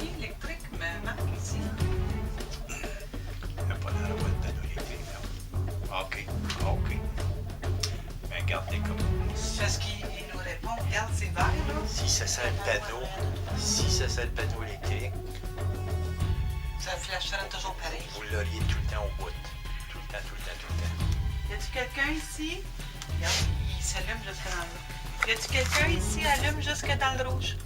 rien électrique, mais marque ici. Il n'y a pas dans la boîte de panneau électrique, là. OK. Mais regardez comme... Parce qu'il nous répond, regarde, c'est vert, là. Si ça sent le panneau électrique, Ça flashera toujours pareil. vous l'auriez tout le temps au bout. Tout le temps. Y a-tu quelqu'un ici? Regarde, il s'allume jusque dans le rouge. Y a-tu quelqu'un ici allume jusque dans le rouge?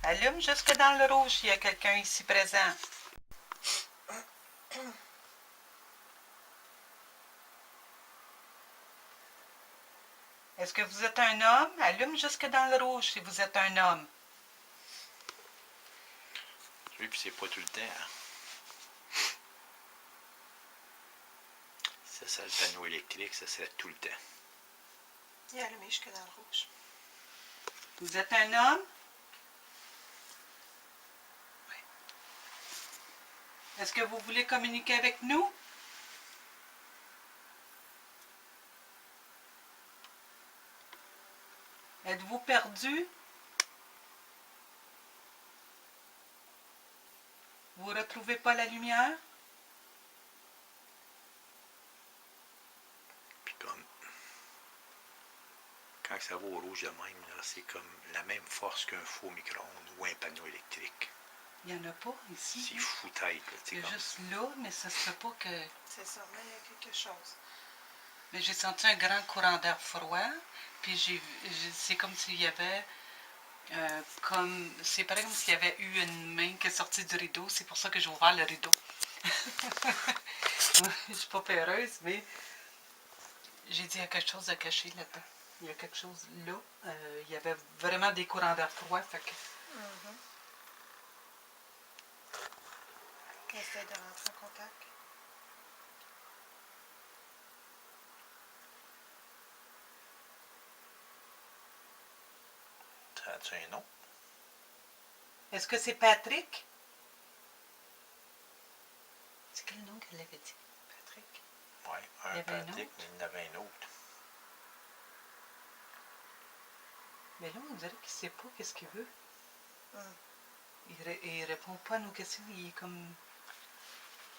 Allume jusque dans le rouge, il y a quelqu'un ici présent. Est-ce que vous êtes un homme? Allume jusque dans le rouge si vous êtes un homme. Oui, puis c'est pas tout le temps. Hein. Si ça sent le panneau électrique, ça serait tout le temps. Il est allumé jusque dans le rouge. Vous êtes un homme? Oui. Est-ce que vous voulez communiquer avec nous? Êtes-vous perdu? Vous ne retrouvez pas la lumière? Puis comme... Quand ça va au rouge de même, là, c'est comme la même force qu'un faux micro-ondes ou un panneau électrique. Il n'y en a pas ici. C'est fou tête, là. Il y a juste là, mais ça se peut pas que... C'est ça, mais il y a quelque chose. Mais j'ai senti un grand courant d'air froid, puis c'est comme s'il y avait... c'est pareil comme s'il y avait eu une main qui est sortie du rideau, c'est pour ça que j'ai ouvert le rideau. Je suis pas peureuse, mais j'ai dit il y a quelque chose à cacher là-dedans. Il y a quelque chose là. Il y avait vraiment des courants d'air froid, fait que... Essaye de rentrer en contact. Ça a-tu un nom? Est-ce que c'est Patrick? C'est quel nom qu'elle avait dit? Patrick? Oui, Il y un avait un Patrick, autre. mais il y en avait un autre. Mais là, on dirait qu'il ne sait pas qu'est-ce qu'il veut. Hum. Il répond pas à nos questions. Il est comme...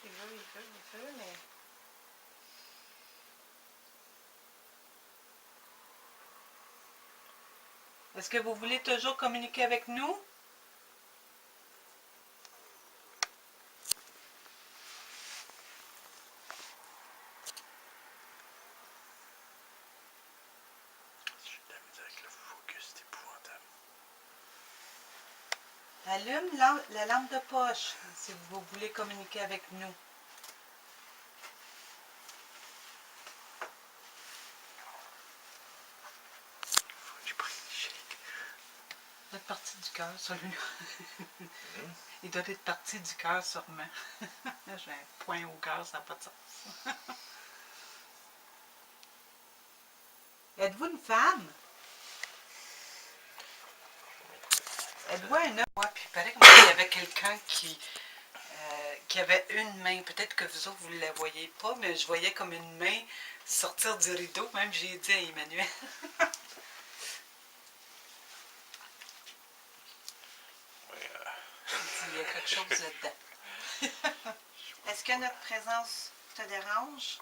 Il veut, mais... Est-ce que vous voulez toujours communiquer avec nous? J'ai de la misère avec le focus, c'est épouvantable. Allume la lampe de poche si vous voulez communiquer avec nous. Faut que je prenne une shake. Il doit être parti du cœur, celui-là. Il doit être parti du cœur, sûrement. J'ai un point au cœur, ça n'a pas de sens. Êtes-vous une femme? Êtes-vous un homme? Ouais, puis il paraît qu'il y avait quelqu'un qui avait une main. Peut-être que vous autres, vous ne la voyez pas, mais je voyais comme une main sortir du rideau. Même j'ai dit à Emmanuel. Il y a quelque chose là-dedans. Est-ce que notre présence te dérange?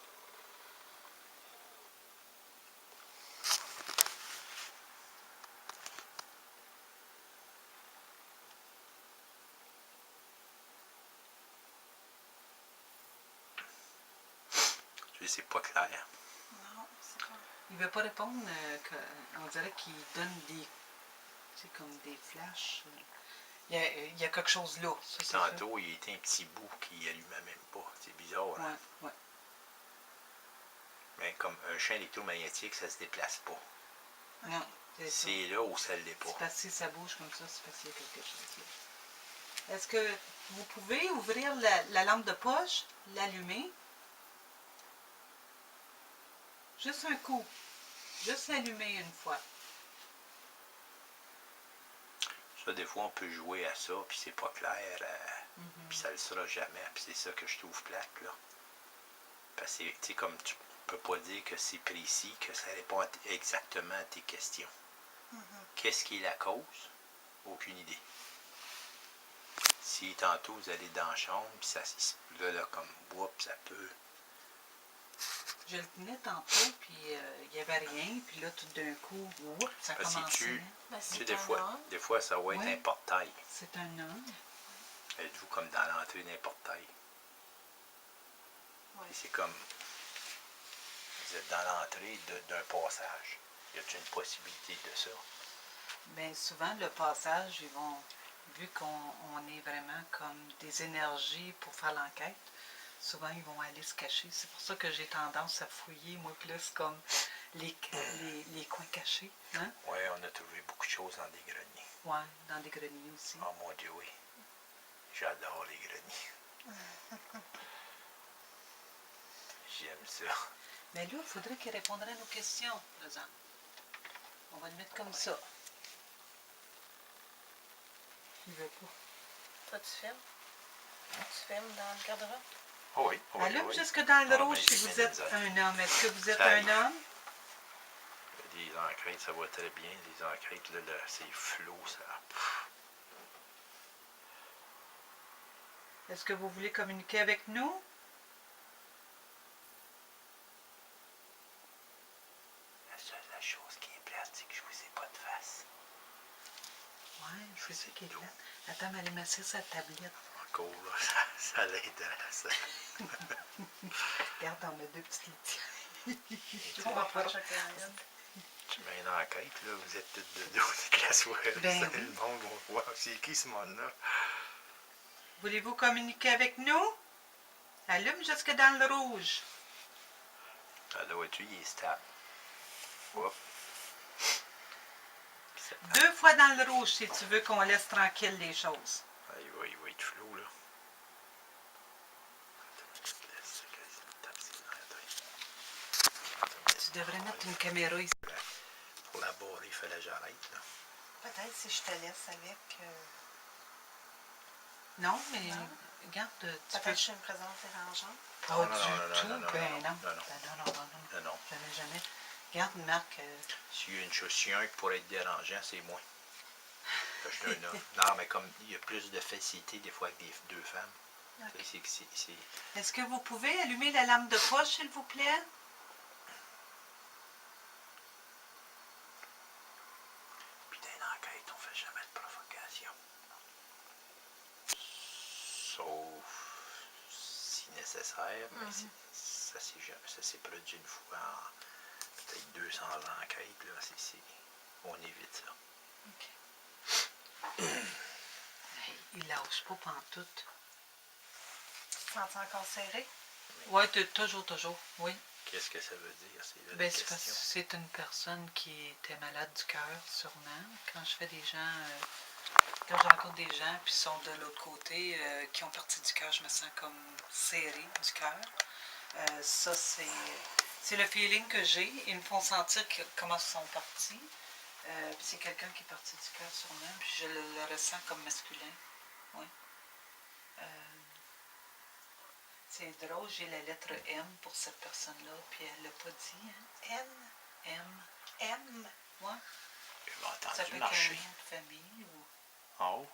Tu sais, c'est pas clair. Non, c'est pas... Il ne veut pas répondre. On dirait qu'il donne des... C'est comme des flashs. Il y a quelque chose là. Ça, c'est Tantôt, il était un petit bout qui allumait même pas. C'est bizarre, sûr. hein? Ouais. Mais comme un champ électromagnétique, ça se déplace pas. Non, c'est ça. C'est là où ça l'est pas. C'est parce que si ça bouge comme ça, c'est parce qu'il y a quelque chose là. Est-ce que vous pouvez ouvrir la lampe de poche, l'allumer? Juste un coup. Juste l'allumer une fois. Ça, des fois, on peut jouer à ça, puis c'est pas clair, puis ça le sera jamais, puis c'est ça que je trouve plate, là. Parce que, tu sais, comme tu peux pas dire que c'est précis, que ça répond exactement à tes questions. Qu'est-ce qui est la cause? Aucune idée. Si tantôt vous allez dans la chambre, puis ça là, comme whoop, ça peut. Je le tenais tantôt, puis il n'y avait rien, puis là, tout d'un coup, whoop, ça Parce que commençait. Ben, tu sais, c'est des un fois, homme. des fois, ça va être Ouais. un portail. C'est un homme. Êtes-vous comme dans l'entrée d'un portail? Ouais. Et c'est comme, vous êtes dans l'entrée d'un passage. Y a-t-il une possibilité de ça? Bien, souvent, le passage, ils vont, vu qu'on est vraiment comme des énergies pour faire l'enquête, souvent, ils vont aller se cacher. C'est pour ça que j'ai tendance à fouiller, moi, plus comme les coins cachés. Hein? Oui, on a trouvé beaucoup de choses dans des greniers. Ouais, dans des greniers aussi. Oh mon Dieu, oui. J'adore les greniers. J'aime ça. Mais là, il faudrait qu'il réponde à nos questions, par exemple. On va le mettre comme ça. Il veut pas. Toi, tu filmes? Tu filmes dans le garde-robe? Oh oui, oh oui, Allume oui. jusque dans le Ah, rouge mais si c'est vous bien êtes exact. un homme. Est-ce que vous êtes Ça un arrive. homme? Des enquêtes, ça va très bien. Les enquêtes, là, c'est flou, ça. Est-ce que vous voulez communiquer avec nous? La chose qui est plate, c'est que je vous ai pas de face. Oui, c'est ça qui est là. Attends, mais allez m'asseoir sa tablette. Encore, là, ça l'aide à ça. Regarde, on a deux petits litiers. On va faire chacun un autre. Tu mets une enquête, là, vous êtes toutes de dos de la soirée. Ben Ça, oui. le monde va voir. C'est qui ce monde-là? Voulez-vous communiquer avec nous? Allume jusque dans le rouge. Ah, là, vois-tu, il est stable. Hop. Ça- 2 fois dans le rouge si tu veux qu'on laisse tranquille les choses. Ah, il va être flou, là. Tu devrais mettre une caméra ici. Pour la barrer, il fallait que j'arrête, là. Peut-être si je te laisse avec. Non, mais Non. regarde, tu Peut-être peux... que je suis une présence dérangeante. Pas Non, du non, non, tout. non, non, Ben non, non. non, non. Ben non, non, non, non. Non, non. Jamais, jamais. Regarde, Marc, S'il y a une chose, s'il y a un qui pourrait être dérangeant, c'est moi. Parce que je suis un homme. Non, mais comme il y a plus de facilité des fois avec deux femmes. Ok. C'est est-ce que vous pouvez allumer la lampe de poche, s'il vous plaît? Puis dans une enquête, on fait jamais de provocation. Sauf si nécessaire, mais ça s'est produit une fois en peut-être 200 enquêtes. Là, on évite ça. Hey, il lâche pas pantoute. Tu te sens encore serré? Oui, toujours, oui. Qu'est-ce que ça veut dire? C'est là la Ben, c'est parce que question. c'est une personne qui était malade du cœur, sûrement. Quand je fais des gens, quand je rencontre des gens puis sont de l'autre côté, qui ont partie du cœur, je me sens comme serrée du cœur. Ça, c'est le feeling que j'ai. Ils me font sentir comment ils sont partis. Puis c'est quelqu'un qui est parti du cœur sûrement, puis je le ressens comme masculin. Oui. C'est drôle, j'ai la lettre M pour cette personne-là, puis elle l'a pas dit. Hein? N, M. M. Ouais. Il m'a Ça entendu peut être un marcher. nom de famille ou. En haut,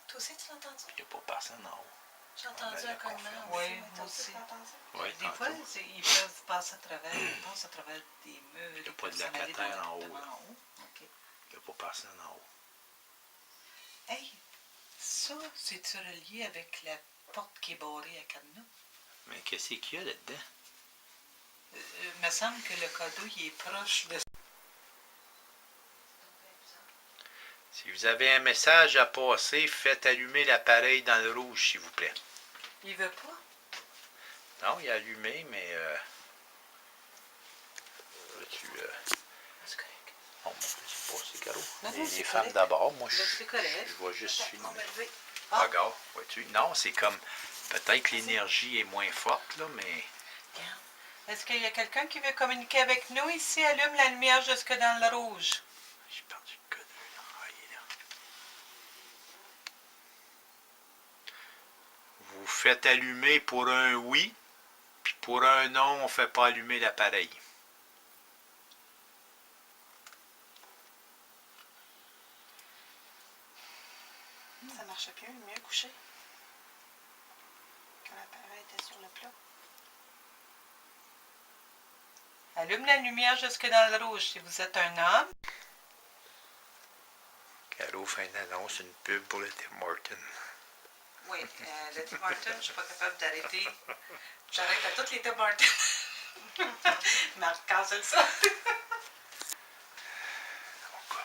Toi aussi, tu l'as entendu? il n'y a pas personne en haut. J'ai entendu ben, un la cognement. confirme. Oui, mais moi toi aussi. tu l'as entendu? Oui, Des fois, ils peuvent passer à travers, ils passent à travers des murs. Il y a ils pas de peuvent s'en aller locataire dans en haut, l'appartement là. en haut. OK. Il n'y a pas personne en haut. Hey, ça, c'est-tu relié avec la porte qui est barrée à cadenas? Mais qu'est-ce qu'il y a là-dedans? Il me semble que le cadeau, il est proche de... Si vous avez un message à passer, faites allumer l'appareil dans le rouge, s'il vous plaît. Il veut pas? Non, il est allumé, mais... C'est correct. Oh, c'est pas, c'est Caro. Non, non, Les c'est femmes correct. d'abord, moi, Là, c'est correct. je vais juste filmer. On va lever. Ah. Regarde, vois-tu? Non, c'est comme... Peut-être que l'énergie est moins forte, là, mais... Regarde. Est-ce qu'il y a quelqu'un qui veut communiquer avec nous ici? Allume la lumière jusque dans le rouge. J'ai perdu le code. Ah, il est là. Vous faites allumer pour un oui, puis pour un non, on ne fait pas allumer l'appareil. Ça marchait plus, mieux couché. Quand l'appareil était sur le plat. Allume la lumière jusque dans le rouge si vous êtes un homme. Caro fait une annonce, une pub pour le Tim Horton. Oui, le Tim Horton, je ne suis pas capable d'arrêter. J'arrête à toutes les Tim Horton. Marc, cancelle ça. On coupe.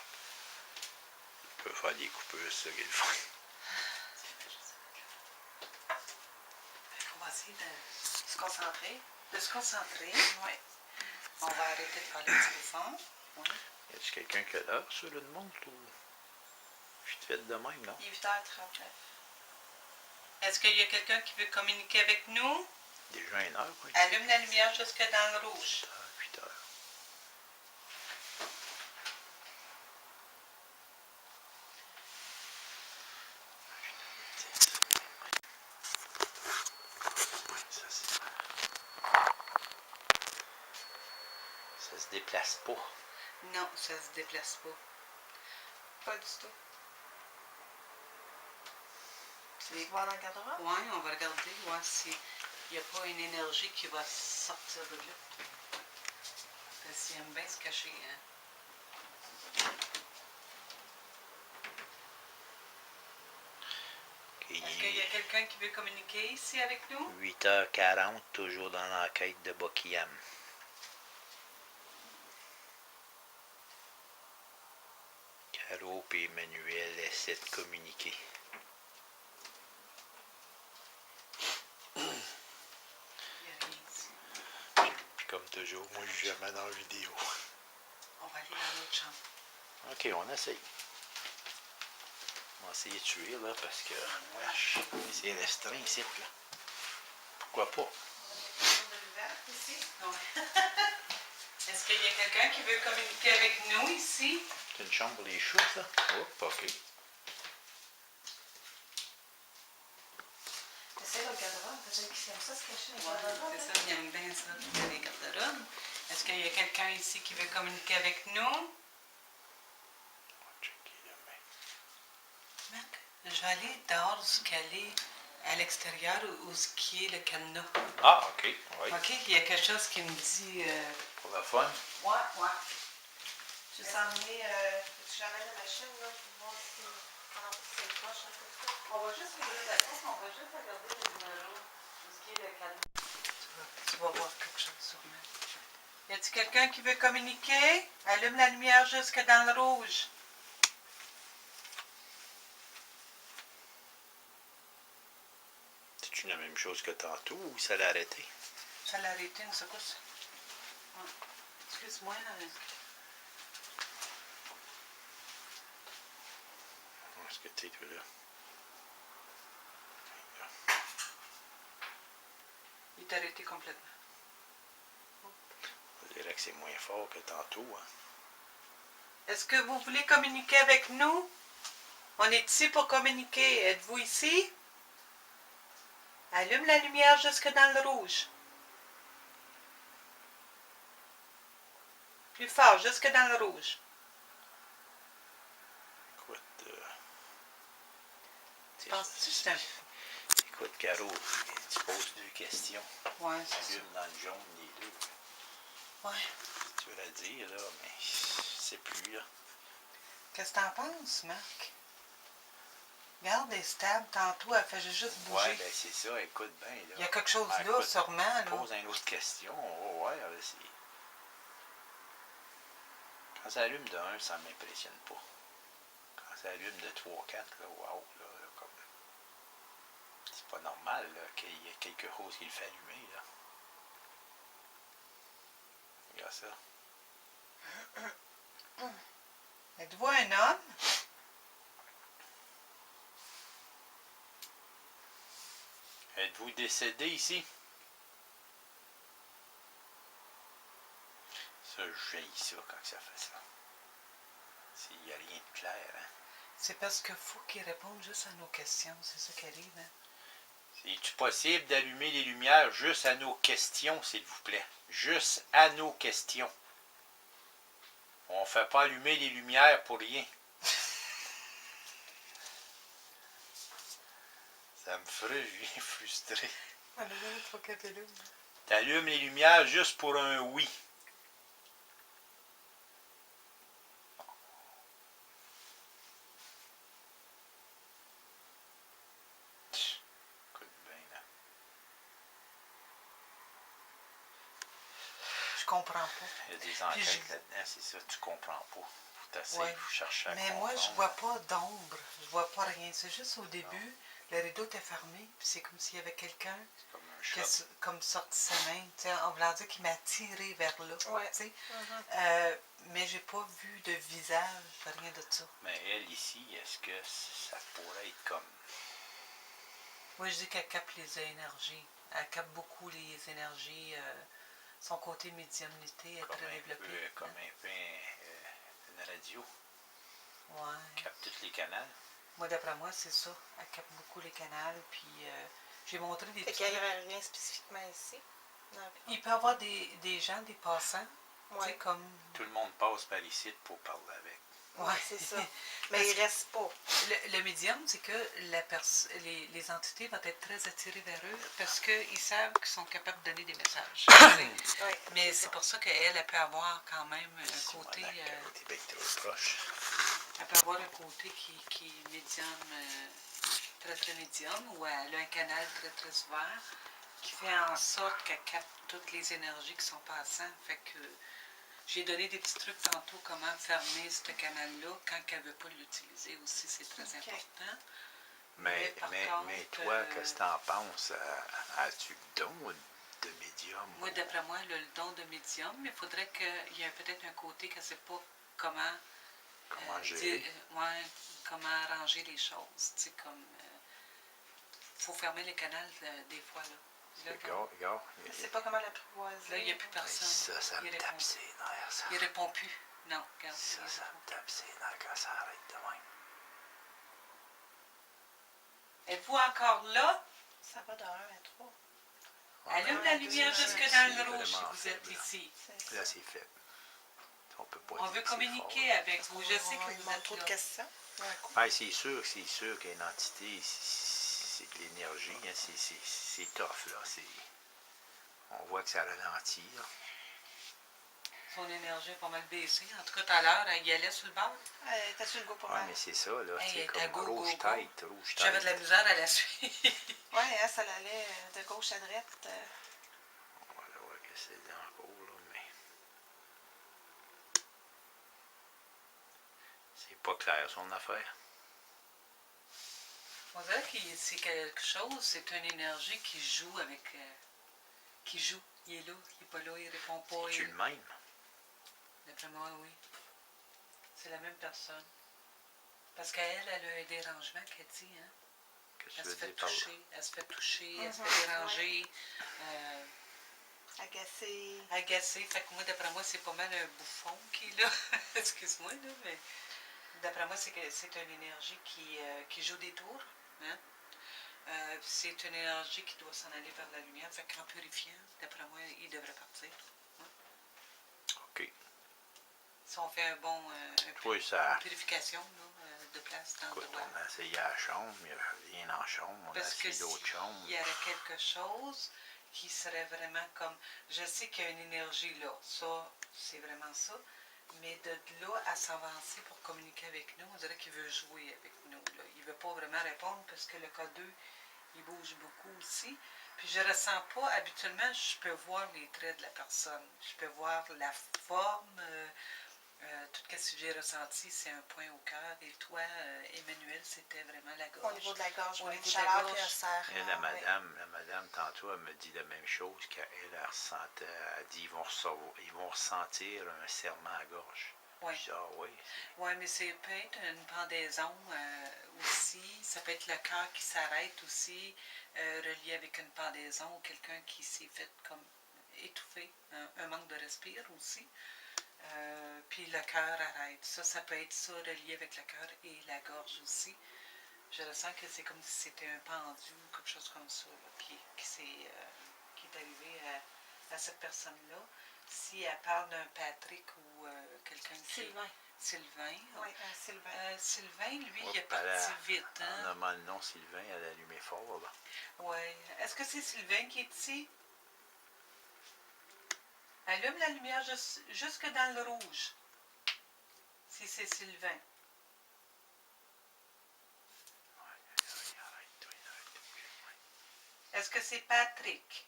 On peut faire des coupures, c'est ça qui est le fun. On va essayer de se concentrer. Oui. On va arrêter de parler de téléphone. Oui. Y a-t-il quelqu'un qui a l'heure sur une montre ou vite fait de même, non? Il est 8h39. Est-ce qu'il y a quelqu'un qui veut communiquer avec nous? Déjà une heure, quoi. Allume la lumière jusque dans le rouge. 8 heures. Ça se déplace pas. Non, ça se déplace pas. Pas du tout. Tu veux voir dans le garde-robe? Oui, on va regarder, voir s'il n'y a pas une énergie qui va sortir de là. Parce qu'il aime bien se cacher, hein. Est-ce qu'il y a quelqu'un qui veut communiquer ici avec nous? 8h40, toujours dans l'enquête de Buckingham. Caro et Emmanuel essaient de communiquer. Il n'y a rien ici. Puis comme toujours, moi je suis jamais dans la vidéo. On va aller dans l'autre chambre. Ok, on essaye. On va essayer de tuer là parce que wesh, c'est restreint ici là. Pourquoi pas? Ici? Oui. Est-ce qu'il y a quelqu'un qui veut communiquer avec nous ici? C'est une chambre pour les chats ça? Hop, ok. Essaye le garde-robe, peut-être qu'ils aiment ça se cacher dans Oui, le garde-robe. c'est ça, il aime bien ça, toutes les garde-robes. Est-ce qu'il y a quelqu'un ici qui veut communiquer avec nous? On va checker demain. Marc, je vais aller dehors où qu'elle est, à l'extérieur, où ce qui est le cadenas. Ah, ok, oui. OK, il y a quelque chose qui me dit... Pour la fun. Ouais. Je vais s'emmener, tu j'amène la machine, là, pour voir si c'est proche, un peu tout. On va juste regarder la tête, on va juste regarder le numéro, où ce qui est le cadenas. Tu vas voir quelque chose sûrement. Y a-t-il quelqu'un qui veut communiquer? Allume la lumière jusque dans le rouge. C'est-tu la même chose que tantôt ou ça l'a arrêté? Ça l'a arrêté une secousse. Ouais. Excuse-moi. Est-ce que tu es là? Il est arrêté complètement. Je dirais que c'est moins fort que tantôt. Hein. Est-ce que vous voulez communiquer avec nous? On est ici pour communiquer. Êtes-vous ici? Allume la lumière jusque dans le rouge. Plus fort, jusque dans le rouge. Écoute, Penses-tu que c'est un... écoute, Caro, tu poses deux questions. Ouais, c'est ça. L'une dans le jaune, les deux. Ouais. Tu veux la dire, là, mais c'est plus, là. Qu'est-ce que t'en penses, Marc? Regarde, elle est stable. Tantôt, elle fait juste bouger. Ouais, ben c'est ça, écoute bien, là. Il y a quelque chose Ben, là, écoute, sûrement. Là. Pose une autre question, on va voir, là, c'est... Quand ça allume de 1, ça ne m'impressionne pas. Quand ça allume de 3, 4, là, wow, là, comme... C'est pas normal, là, qu'il y ait quelque chose qui le fait allumer, là. Regarde ça. Êtes-vous un homme? Êtes-vous décédé ici? Ça, j'haïs ça quand ça fait ça. S'il n'y a rien de clair, hein. C'est parce qu'il faut qu'il réponde juste à nos questions. C'est ça qui arrive, hein? C'est-tu possible d'allumer les lumières juste à nos questions, s'il vous plaît? Juste à nos questions. On ne fait pas allumer les lumières pour rien. Ça me ferait juste frustré. On a donné 3 cafés là. T'allumes les lumières juste pour un oui. Écoute bien, là. Je comprends pas. Il y a des Puis enquêtes là-dedans, c'est ça, tu comprends pas. Faut t'essayer, Ouais. faut chercher à Mais comprendre. moi, je vois pas d'ombre. Je vois pas rien. C'est juste au début, le rideau était fermé, puis c'est comme s'il y avait quelqu'un C'est comme un qui a shot. comme sorti sa main, tu sais, en voulant dire qu'il m'a tiré vers là. Ouais. Tu sais. Mhm. Mais j'ai pas vu de visage, rien de ça. Mais elle ici, est-ce que ça pourrait être comme... Moi, je dis qu'elle capte les énergies. Elle capte beaucoup les énergies. Son côté médiumnité est Comme très un développé. peu, comme un peu une radio, Ouais. qui capte tous les canaux. Moi, d'après moi, c'est ça. Elle capte beaucoup les canals. Puis j'ai montré des Fait petits qu'il n'y trucs. avait rien spécifiquement ici. Non. Il peut y avoir des gens, des passants. Tu sais, Ouais. comme. Tout le monde passe par ici pour parler avec. Ouais, c'est ça. Mais il reste pas. Le médium, c'est que les entités vont être très attirées vers eux parce qu'ils savent qu'ils sont capables de donner des messages. Ouais, Mais c'est pour ça qu'elle, elle peut avoir quand même un Si côté. mon acte est bien trop proche. Elle peut avoir un côté qui est médium, très très médium, ou elle a un canal très très ouvert qui fait en sorte qu'elle capte toutes les énergies qui sont passantes. Fait que j'ai donné des petits trucs tantôt comment fermer ce canal-là quand elle ne veut pas l'utiliser aussi, c'est très Ok. important. Mais par contre, toi, qu'est-ce que t'en penses? As-tu le don de médium? Moi, d'après moi, elle a le don de médium, mais il faudrait qu'il y ait peut-être un côté qu'elle ne sait pas comment Comment gérer? comment arranger les choses. Tu sais, comme. Faut fermer les canals des fois. Là, Regarde. Je sais pas comment l'apprivoiser. là il n'y a plus personne. Ça Il me répond. tape ses nerfs, ça. Il répond plus. Non, regarde. Ça me tape ses nerfs quand ça arrête de même. Êtes-vous encore là? Ça va de 1 à 3. Allume ouais, la lumière c'est- jusque c'est dans le rouge si vraiment vous êtes faible, là. ici. Là, c'est fait. On peut pas On dire veut que c'est communiquer fort. avec vous. Je sais que il vous manque êtes trop de là. questions. Ah, c'est sûr qu'une entité, c'est de l'énergie, hein, c'est tough, là. On voit que ça ralentit, là. Son énergie est pas mal baissée. En tout cas, tout à l'heure, elle y allait sur le bord. T'as su le go pour Ouais, moi? mais c'est ça, là. Hey, elle C'est était à comme go, rouge go, go. tête. J'avais de la misère à la suivre. Ouais, hein, ça allait de gauche à droite. On va voir que c'est encore, là, mais... C'est pas clair, son affaire. On dirait que c'est quelque chose, c'est une énergie qui joue avec. Qui joue. Il est là, il n'est pas là, il répond pas. Tu le même? D'après moi, oui. C'est la même personne. Parce qu'elle, elle a un dérangement qu'elle dit, hein. Qu'est-ce que Elle tu se veux fait dire par là? toucher, elle se fait toucher, elle se Mhm, fait déranger, Agacé. agacée. Fait que moi, d'après moi, c'est pas mal un bouffon qui est là. Excuse-moi, là, mais d'après moi, c'est une énergie qui joue des tours. Hein? C'est une énergie qui doit s'en aller vers la lumière. Fait qu'en purifiant, d'après moi, il devrait partir. Hein? OK. Si on fait Oui, ça... une purification là, de place dans Écoute, l'endroit. on a essayé à la chambre, il n'y a rien en chambre. On a Parce que essayé d'autres chambres. s'il y aurait quelque chose qui serait vraiment comme... Je sais qu'il y a une énergie là, ça, c'est vraiment ça. Mais de là à s'avancer pour communiquer avec nous, on dirait qu'il veut jouer avec nous. Là. Il ne veut pas vraiment répondre parce que le cas 2, il bouge beaucoup aussi. Puis je ne ressens pas, habituellement, je peux voir les traits de la personne. Je peux voir la forme, tout ce que j'ai ressenti, c'est un point au cœur. Et toi, Emmanuel, c'était vraiment la gorge. Au niveau de la gorge, Au ouais, niveau une de la chaleur gorge. puis un serre. Et la madame, tantôt, elle me dit la même chose qu'elle, elle ressentait, elle dit ils vont ressentir un serrement à la gorge. Oui. Je dis, ah oui. Oui, mais c'est peut-être une pendaison aussi. Ça peut être le cœur qui s'arrête aussi, relié avec une pendaison ou quelqu'un qui s'est fait comme étouffé, un manque de respire aussi. Puis le cœur arrête. Ça peut être ça relié avec le cœur et la gorge aussi. Je ressens que c'est comme si c'était un pendu ou quelque chose comme ça là, qui est arrivé à cette personne-là. Si elle parle d'un Patrick ou quelqu'un qui... Sylvain. Sylvain. Oui, Sylvain. Sylvain, lui, il Hop, est parti là, vite. En Hein? nommant le nom Sylvain, elle a allumé fort, là. Oui. Est-ce que c'est Sylvain qui est ici? Allume la lumière jusque dans le rouge. Si c'est Sylvain. Arrête. Est-ce que c'est Patrick?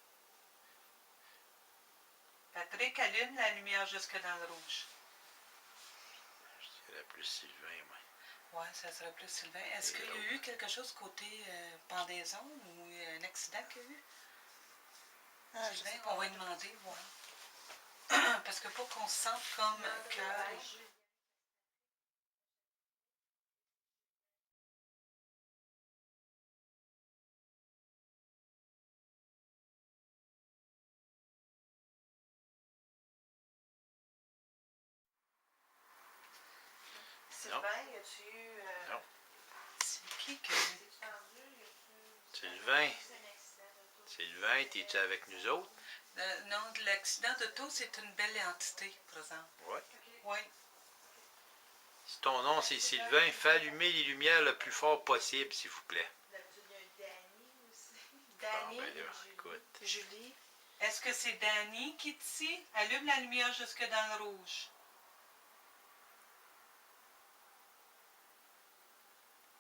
Patrick, allume la lumière jusque dans le rouge. Je dirais plus Sylvain, moi. Oui, ça serait plus Sylvain. Est-ce qu'il y a eu quelque chose côté pendaison ou un accident qu'il y a eu? Ah, je Sylvain, sais on pas. va lui demander, voir. Parce que pour qu'on se sente comme que... Sylvain, y a-tu eu... Non. C'est qui que... C'est-tu tendu? Y a-tu... Sylvain, C'est un accident d'auto. Sylvain, es-tu avec nous autres? non, l'accident d'auto, c'est une belle entité, par exemple. Oui. Oui. Si ton nom c'est Sylvain, fais allumer les lumières le plus fort possible, s'il vous plaît. D'habitude, il y a un Danny aussi. Bon, Danny, ben là, Julie. écoute. Julie. Est-ce que c'est Danny qui est ici? Allume la lumière jusque dans le rouge.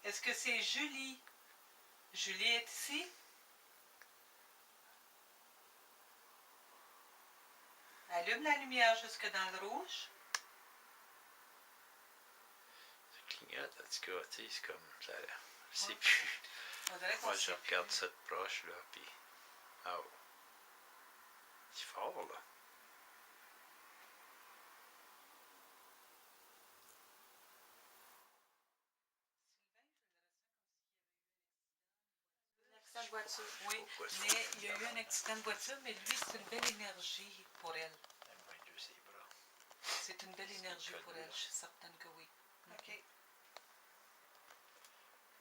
Est-ce que c'est Julie? Julie est ici? Allume la lumière jusque dans le rouge. Ça clignote, en tout cas, tu sais, c'est comme ça. Je sais plus. On dirait qu'on Moi, je sait regarde plus. ça de proche, là, puis. Oh. C'est fort, là. Un accident de voiture. Oui, mais il y a eu un accident de voiture, mais lui, c'est une belle énergie pour elle. Elle m'a deux ses bras. C'est une belle énergie code pour là. elle, je suis certaine que oui. OK.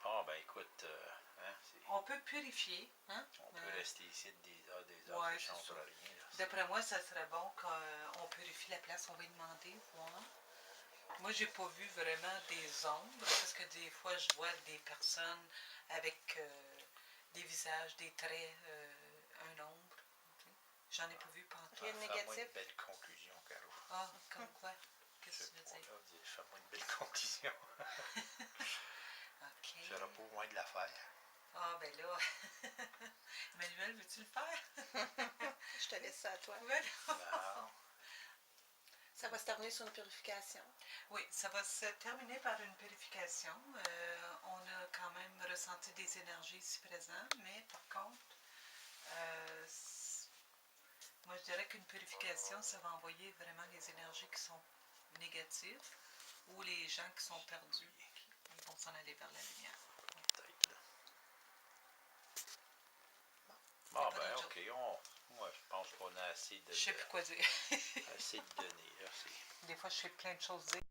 Ah, ben écoute, hein, On peut purifier, hein? on peut rester ici des heures, Ouais, ça c'est changera ça. rien, là. D'après moi, ça serait bon qu'on purifie la place. On va lui demander, voir. Moi, j'ai pas vu vraiment des ombres, parce que des fois, je vois des personnes avec des visages, des traits, un ombre. J'en ai pas vu pantoute. Rien de Fais-moi négatif. une belle conclusion, Caro. Ah, comme quoi? Qu'est-ce que tu veux dire? Fais-moi une belle conclusion. OK. J'aurai pas moins de l'affaire. Ah, ben là. Emmanuel, veux-tu le faire? Je te laisse ça à toi. Ouais. Non. Ça va se terminer sur une purification. Oui, ça va se terminer par une purification. On a quand même ressenti des énergies ici présentes, mais par contre, moi je dirais qu'une purification, ça va envoyer vraiment les énergies qui sont négatives ou les gens qui sont perdus. Ils vont s'en aller vers la lumière. Peut-être, là. Bon, pas ben, d'autre ok. Moi, je pense qu'on a assez de. Je sais plus quoi dire. Assez de données, là. Des fois, je sais plein de choses dire.